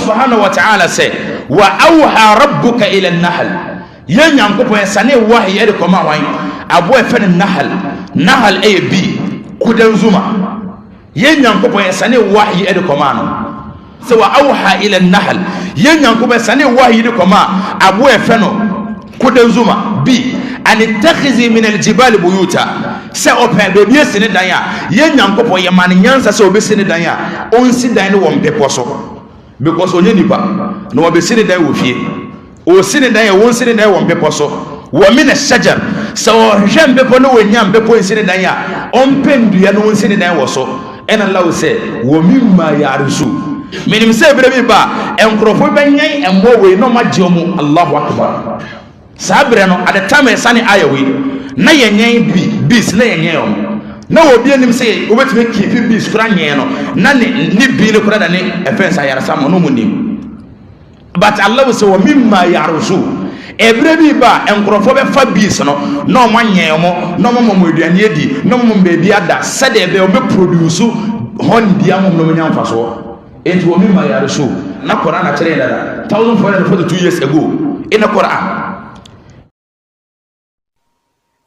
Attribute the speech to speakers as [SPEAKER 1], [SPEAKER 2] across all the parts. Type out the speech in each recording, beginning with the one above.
[SPEAKER 1] subhanahu wa ta'ala say wa awha rabbuka ila an-nahl yen nyankopon sane wahi e de koma wan abo e fe nahl e bi kudan zuma yen nyankopon sane wahi e de koma no so wa awha ila an-nahl yen nyankopon sane wahi de koma abo e fe no kudan zuma bi an ittakhizi min al-jibal buyuta se open be bi sene dan ya yen nyankopon ye man nyansa se obe sene dan ya onsi dan no won pepo so because onye nipa no obe sene dan wo fie o sene dan ya won sene dan won pepo so wa min ash-shajar so hwem pepo no wonyam pepo sene dan ya on pendua no won sene dan wo so en Allah se wa mimma ya'rusu minim se bre bi ba enkrofo benyan embo we no magiomu Allahu akbar sabre no at the time sane ayawe na yenyen bis na yenyen na obi anim se obetime keep bis kura nyen no na ni bi ne kura da ne efensa yarasa mo no munim but Allah will say wa mimma yarusu ebre bi ba enkrofo be fa bis no na o manyen mo na mo aduane edi na mo bebi ada sade be obe produce hon dia mo no nyam faso enti wa mimma yarusu na Quran na kire da 1442 years ago in the Quran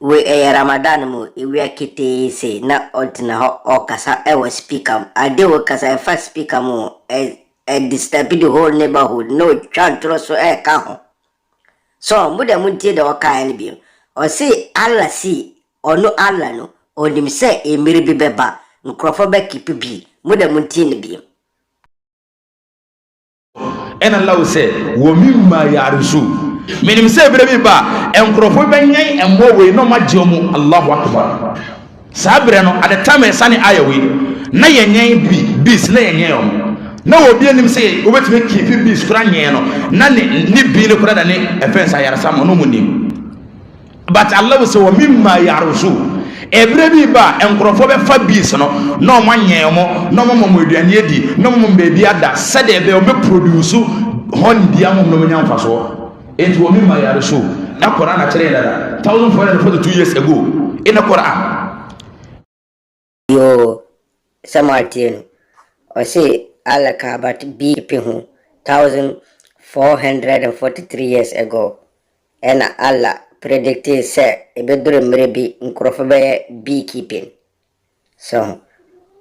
[SPEAKER 2] we Ramadan mu we akite se na odna ho okasa e was speaker ade wo kasa first speaker mu disturb the whole neighborhood no chantro so e ka ho so mu da mu tie da oka ni bi o se Allah si ono Allah no onim se emiri bi beba nkrofo be keep bi mu da mu tie ni bi
[SPEAKER 1] en Allah say wa mimma ya'rusu minim se bre bi ba enkrofo benyan embo we no magiomu Allahu akbar sabre no at the time sane ayawe na yenyen bis na yenyen na obi anim se obetime keep bis kura nyen no na ni bi ne kura da ne efensa yarasa mo no munim but Allah will say wa mimma ya'rusu ebre bi ba enkrofo be fa bis no na o manyen mo na mo aduane edi na mo bebi ada sade be obe produce hon dia mo no nyam faso it will mean my yarusu na Quran na kire da 1442 years ago in the Quran
[SPEAKER 2] yo samartin o say alaka but be pihu 1443 years ago and Allah predicted say ebedure mrebi nkrofo be beekeeping so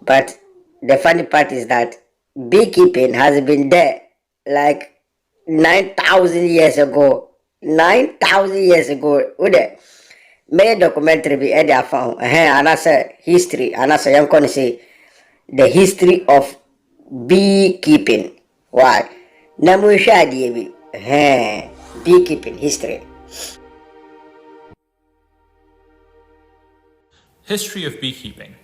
[SPEAKER 2] but the funny part is that beekeeping has been there like 9,000 years ago. 9,000 years ago. Ude made documentary be edi afan. And I say history. And I say I'm gonna say the history of beekeeping. Why? Namu shadi bi. Beekeeping history.
[SPEAKER 3] History of beekeeping.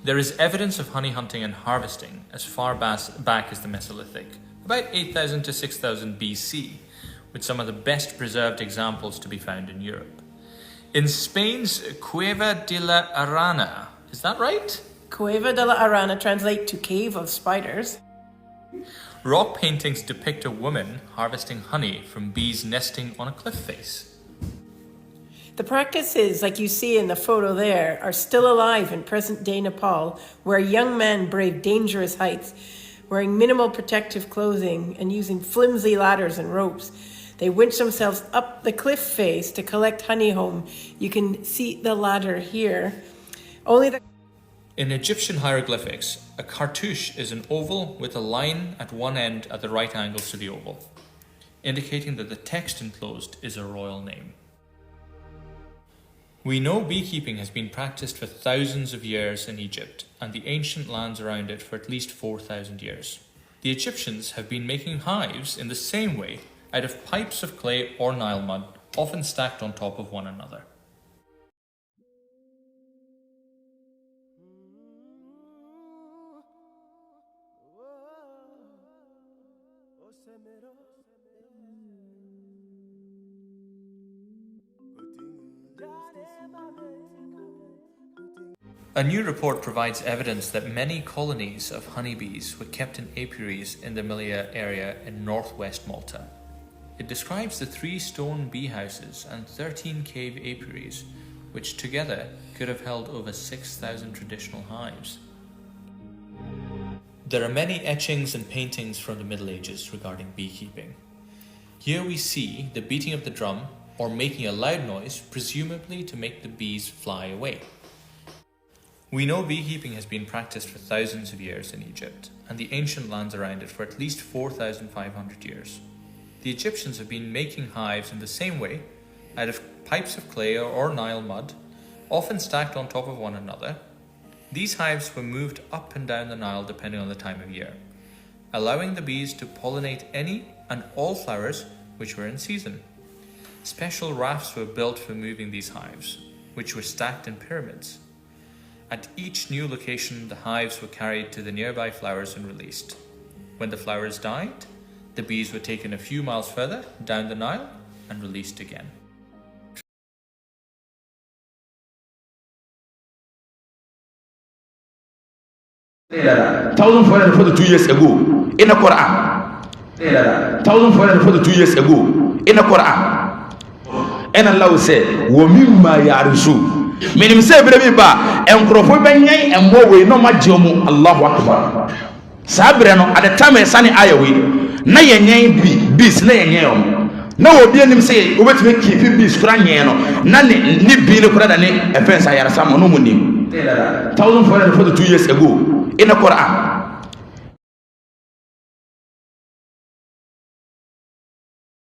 [SPEAKER 3] There is evidence of honey hunting and harvesting as far back as the Mesolithic, about 8,000 to 6,000 BC, with some of the best preserved examples to be found in Europe. In Spain's Cueva de la Arana, is that right?
[SPEAKER 4] Cueva de la Arana translate to cave of spiders.
[SPEAKER 3] Rock paintings depict a woman harvesting honey from bees nesting on a cliff face.
[SPEAKER 4] The practices, like you see in the photo there, are still alive in present-day Nepal, where young men brave dangerous heights, wearing minimal protective clothing and using flimsy ladders and ropes. They winch themselves up the cliff face to collect honey home. You can see the ladder here.
[SPEAKER 3] In Egyptian hieroglyphics, a cartouche is an oval with a line at one end at the right angles to the oval, indicating that the text enclosed is a royal name. We know beekeeping has been practiced for thousands of years in Egypt and the ancient lands around it for at least 4,000 years. The Egyptians have been making hives in the same way out of pipes of clay or Nile mud, often stacked on top of one another. A new report provides evidence that many colonies of honeybees were kept in apiaries in the Milia area in northwest Malta. It describes the 3 stone bee houses and 13 cave apiaries, which together could have held over 6,000 traditional hives. There are many etchings and paintings from the Middle Ages regarding beekeeping. Here we see the beating of the drum or making a loud noise, presumably to make the bees fly away. We know beekeeping has been practiced for thousands of years in Egypt and the ancient lands around it for at least 4,500 years. The Egyptians have been making hives in the same way, out of pipes of clay or Nile mud, often stacked on top of one another. These hives were moved up and down the Nile depending on the time of year, allowing the bees to pollinate any and all flowers which were in season. Special rafts were built for moving these hives, which were stacked in pyramids. At each new location, the hives were carried to the nearby flowers and released. When the flowers died, the bees were taken a few miles further down the Nile and released again.
[SPEAKER 1] $1,442 years ago in the Quran. 1,442 years ago in the Quran. And Allah said, "Wamimma yarisu." Meaning, say, "Baby, ba, enkrofo benye embo we no majomu." Allahu Akbar. Sabrano at the time I sani ayawi. Na yenye bees na yenye om. Na obi anim say, "Obetime keep bees kura nye no." Na ni bi no kura da ne offense ayarasa mo no munim. 1,442 years ago in the Quran.